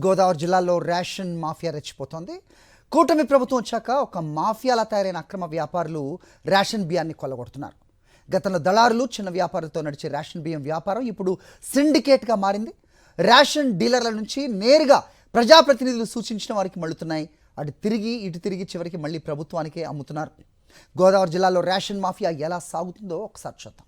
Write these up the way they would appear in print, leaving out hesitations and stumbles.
గోదావరి జిల్లాలో ration mafia రెచ్చిపోతోంది. కూటమి ప్రభుత్వం వచ్చాక ఒక మాఫియాలా తయారైన అక్రమ వ్యాపారులు రేషన్ బియ్యాన్ని కొల్లగొడుతున్నారు. గతంలో దళారులు చిన్న వ్యాపారులతో నడిచే రేషన్ బియ్యం వ్యాపారం ఇప్పుడు సిండికేట్గా మారింది. రేషన్ డీలర్ల నుంచి నేరుగా ప్రజాప్రతినిధులు సూచించిన వారికి మళ్ళుతున్నాయి. అటు తిరిగి ఇటు తిరిగి చివరికి మళ్ళీ ప్రభుత్వానికే అమ్ముతున్నారు. గోదావరి జిల్లాలో రేషన్ మాఫియా ఎలా సాగుతుందో ఒకసారి చూద్దాం.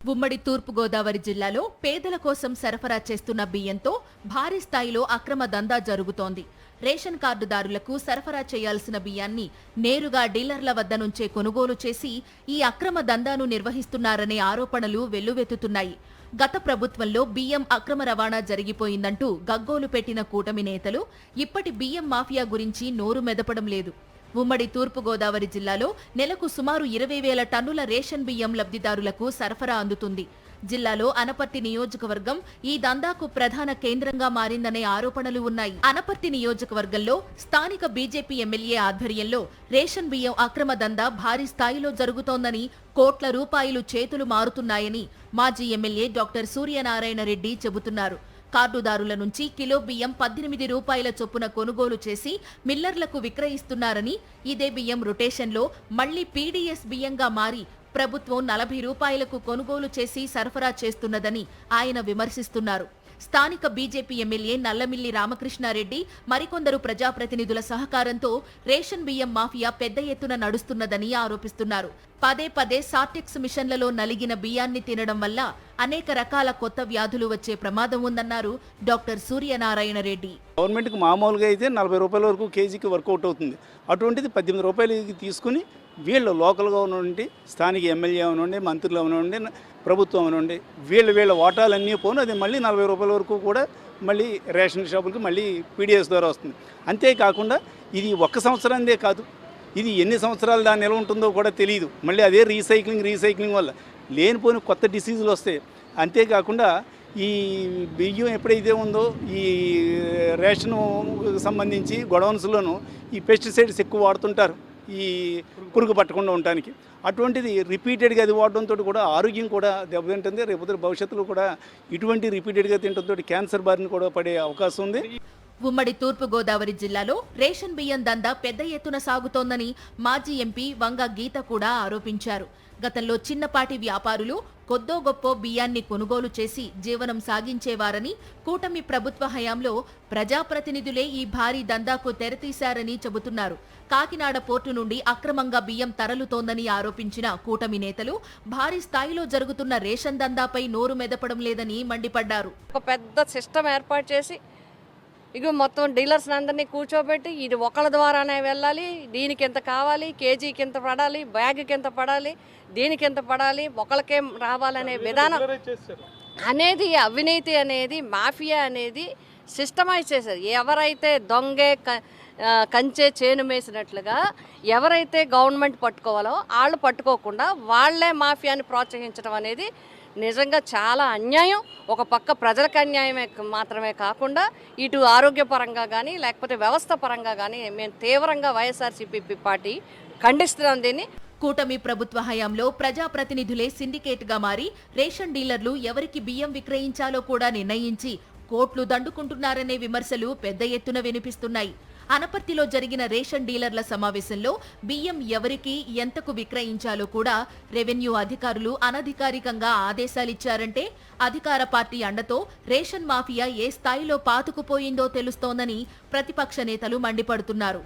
ఉమ్మడి తూర్పు గోదావరి జిల్లాలో పేదల కోసం సరఫరా చేస్తున్న బియ్యంతో భారీ స్థాయిలో అక్రమ దందా జరుగుతోంది. రేషన్ కార్డుదారులకు సరఫరా చేయాల్సిన బియ్యాన్ని నేరుగా డీలర్ల వద్ద నుంచే కొనుగోలు చేసి ఈ అక్రమ దందాను నిర్వహిస్తున్నారనే ఆరోపణలు వెల్లువెత్తుతున్నాయి. గత ప్రభుత్వంలో బియ్యం అక్రమ రవాణా జరిగిపోయిందంటూ గగ్గోలు పెట్టిన కూటమి నేతలు ఇప్పటి బియ్యం మాఫియా గురించి నోరు మెదపడం లేదు. ఉమ్మడి తూర్పు గోదావరి జిల్లాలో నెలకు సుమారు 20,000 టన్నుల రేషన్ బియ్యం లబ్ధిదారులకు సరఫరా అందుతుంది. జిల్లాలో అనపర్తి నియోజకవర్గం ఈ దందాకు ప్రధాన కేంద్రంగా మారిందనే ఆరోపణలు ఉన్నాయి. అనపర్తి నియోజకవర్గంలో స్థానిక బీజేపీ ఎమ్మెల్యే ఆధ్వర్యంలో రేషన్ బియ్యం అక్రమ దందా భారీ స్థాయిలో జరుగుతోందని, కోట్ల రూపాయలు చేతులు మారుతున్నాయని మాజీ ఎమ్మెల్యే డాక్టర్ సూర్యనారాయణ రెడ్డి చెబుతున్నారు. కార్డుదారుల నుంచి కిలో బియ్యం 18 రూపాయల చొప్పున కొనుగోలు చేసి మిల్లర్లకు విక్రయిస్తున్నారని, ఇదే బియ్యం రొటేషన్లో మళ్లీ పీడీఎస్ బియ్యంగా మారి ప్రభుత్వం 40 రూపాయలకు కొనుగోలు చేసి సరఫరా చేస్తున్నదని ఆయన విమర్శిస్తున్నారు. స్థానిక బీజేపీ ఎమ్మెల్యే నల్లమిల్లి రామకృష్ణారెడ్డి మరికొందరు ప్రజాప్రతినిధుల సహకారంతో రేషన్ బియ్యం మాఫియా పెద్ద ఎత్తున నడుస్తున్నదని ఆరోపిస్తున్నారు. పదే పదే సార్టెక్స్ మిషన్లలో నలిగిన బియ్యాన్ని తినడం వల్ల అనేక రకాల కొత్త వ్యాధులు వచ్చే ప్రమాదం ఉందన్నారు డాక్టర్ సూర్యనారాయణ రెడ్డి. గవర్నమెంట్కి మామూలుగా అయితే 40 రూపాయల వరకు కేజీకి వర్కౌట్ అవుతుంది. అటువంటిది 18 రూపాయలకి తీసుకుని వీళ్ళు లోకల్గా ఉన్నటువంటి స్థానిక ఎమ్మెల్యే అవనండి, మంత్రులు అవనండి, ప్రభుత్వం అవనండి, వీళ్ళ ఓటాలన్నీ పోను అది మళ్ళీ 40 రూపాయల వరకు కూడా మళ్ళీ రేషన్ షాపులకి మళ్ళీ పీడిఎస్ ద్వారా వస్తుంది. అంతేకాకుండా ఇది ఒక్క సంవత్సరందే కాదు, ఇది ఎన్ని సంవత్సరాలు దాని నిల్వ ఉంటుందో కూడా తెలియదు. మళ్ళీ అదే రీసైక్లింగ్ వల్ల లేనిపోయిన కొత్త డిసీజులు వస్తాయి. అంతేకాకుండా ఈ బియ్యం ఎప్పుడైతే ఉందో ఈ రేషన్ సంబంధించి గొడవన్స్లోనూ ఈ పెస్టిసైడ్స్ ఎక్కువ వాడుతుంటారు ఈ పురుగు పట్టకుండా ఉండటానికి. అటువంటిది రిపీటెడ్గా అది వాడడంతో కూడా ఆరోగ్యం కూడా దెబ్బతింటుంది. రేపు భవిష్యత్తులో కూడా ఇటువంటి రిపీటెడ్గా తినడంతో క్యాన్సర్ బారిన కూడా పడే అవకాశం ఉంది. ఉమ్మడి తూర్పు గోదావరి జిల్లాలో రేషన్ బియ్యం దందా పెద్ద ఎత్తున సాగుతోందని మాజీ ఎంపీ వంగ గీత కూడా ఆరోపించారు. గతంలో చిన్నపాటి వ్యాపారులు కొద్దో గొప్పో బియ్యాన్ని కొనుగోలు చేసి జీవనం సాగించేవారని, కూటమి ప్రభుత్వ హయాంలో ప్రజాప్రతినిధులే ఈ భారీ దందాకు తెరతీశారని చెబుతున్నారు. కాకినాడ పోర్టు నుండి అక్రమంగా బియ్యం తరలుతోందని ఆరోపించిన కూటమి నేతలు భారీ స్థాయిలో జరుగుతున్న రేషన్ దందాపై నోరు మెదపడం లేదని మండిపడ్డారు. ఒక పెద్ద సిస్టమ్ ఏర్పాటు చేసి ఇక మొత్తం డీలర్స్ అందరినీ కూర్చోబెట్టి ఇది ఒకళ్ళ ద్వారానే వెళ్ళాలి, దీనికి ఎంత కావాలి, కేజీకి ఎంత పడాలి, బ్యాగ్కి ఎంత పడాలి, దీనికి ఎంత పడాలి, ఒకళ్ళకేం రావాలనే విధానం అనేది, అవినీతి అనేది, మాఫియా అనేది సిస్టమైజ్ చేశారు. ఎవరైతే దొంగే కంచే చేను మేసినట్లుగా ఎవరైతే గవర్నమెంట్ పట్టుకోవాలో వాళ్ళు పట్టుకోకుండా వాళ్లే మాఫియాని ప్రోత్సహించడం అనేది నిజంగా చాలా అన్యాయం. ఒక పక్క ప్రజలకు అన్యాయమే మాత్రమే కాకుండా ఇటు ఆరోగ్యపరంగా కానీ లేకపోతే వ్యవస్థ పరంగా కానీ మేము తీవ్రంగా వైఎస్ఆర్సీపీ పార్టీ ఖండిస్తున్నాం దీన్ని. కూటమి ప్రభుత్వ హయాంలో ప్రజాప్రతినిధులే సిండికేట్గా మారి రేషన్ డీలర్లు ఎవరికి బియ్యం విక్రయించాలో కూడా నిర్ణయించి కోట్లు దండుకుంటున్నారనే విమర్శలు పెద్ద ఎత్తున వినిపిస్తున్నాయి. అనపర్తిలో జరిగిన రేషన్ డీలర్ల సమావేశంలో బియ్యం ఎవరికి ఎంతకు విక్రయించాలో కూడా రెవెన్యూ అధికారులు అనధికారికంగా ఆదేశాలిచ్చారంటే అధికార పార్టీ అండతో రేషన్ మాఫియా ఏ స్థాయిలో పాతుకుపోయిందో తెలుస్తోందని ప్రతిపక్ష నేతలు మండిపడుతున్నారు.